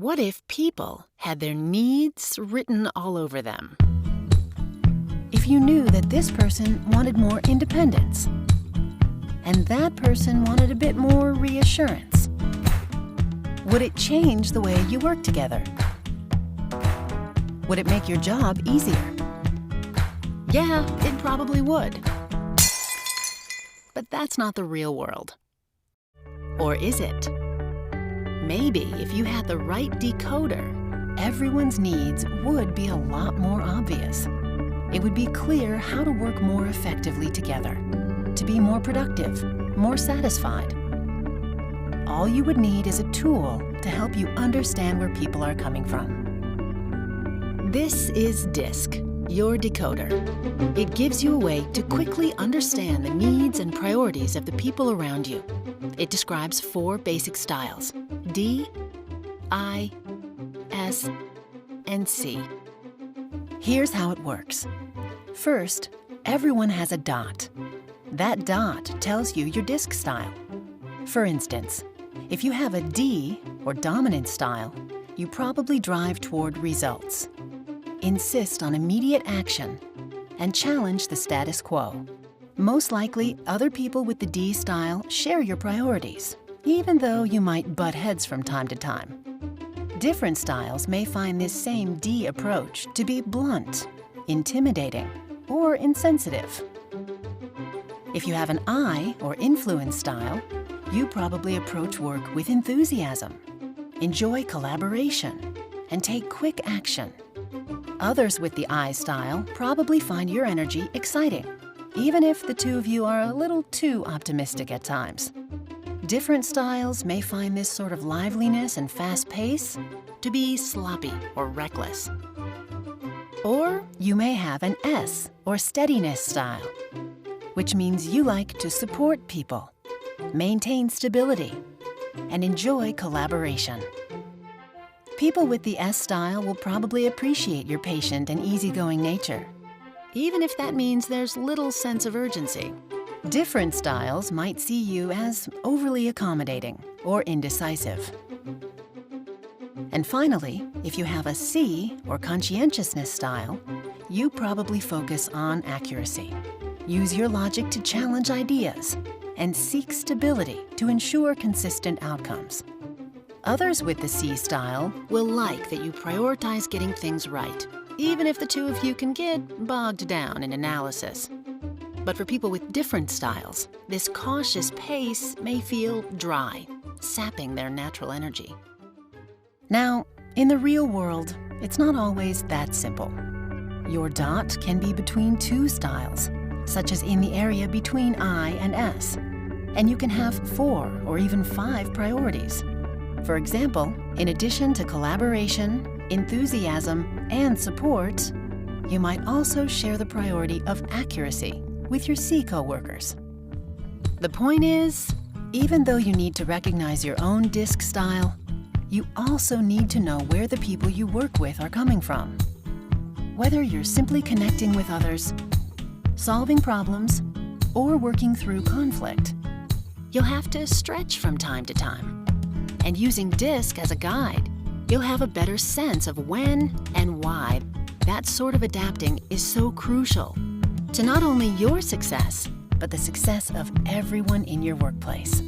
What if people had their needs written all over them? If you knew that this person wanted more independence, and that person wanted a bit more reassurance, would it change the way you work together? Would it make your job easier? Yeah, it probably would. But that's not the real world. Or is it? Maybe if you had the right decoder, everyone's needs would be a lot more obvious. It would be clear how to work more effectively together, to be more productive, more satisfied. All you would need is a tool to help you understand where people are coming from. This is DiSC, your decoder. It gives you a way to quickly understand the needs and priorities of the people around you. It describes 4 basic styles: D, I, S, and C. Here's how it works. First, everyone has a dot. That dot tells you your DiSC style. For instance, if you have a D, or dominant style, you probably drive toward results, insist on immediate action, and challenge the status quo. Most likely, other people with the D style share your priorities, even though you might butt heads from time to time. Different styles may find this same D approach to be blunt, intimidating, or insensitive. If you have an I, or influence style, you probably approach work with enthusiasm, enjoy collaboration, and take quick action. Others with the I style probably find your energy exciting, even if the two of you are a little too optimistic at times. Different styles may find this sort of liveliness and fast pace to be sloppy or reckless. Or you may have an S, or steadiness style, which means you like to support people, maintain stability, and enjoy collaboration. People with the S style will probably appreciate your patient and easygoing nature, even if that means there's little sense of urgency. Different styles might see you as overly accommodating or indecisive. And finally, if you have a C, or conscientiousness style, you probably focus on accuracy. Use your logic to challenge ideas and seek stability to ensure consistent outcomes. Others with the C style will like that you prioritize getting things right, even if the two of you can get bogged down in analysis. But for people with different styles, this cautious pace may feel dry, sapping their natural energy. Now, in the real world, it's not always that simple. Your dot can be between 2 styles, such as in the area between I and S, and you can have 4 or even 5 priorities. For example, in addition to collaboration, enthusiasm, and support, you might also share the priority of accuracy with your C coworkers. The point is, even though you need to recognize your own DiSC style, you also need to know where the people you work with are coming from. Whether you're simply connecting with others, solving problems, or working through conflict, you'll have to stretch from time to time. And using DiSC as a guide, you'll have a better sense of when and why that sort of adapting is so crucial to not only your success, but the success of everyone in your workplace.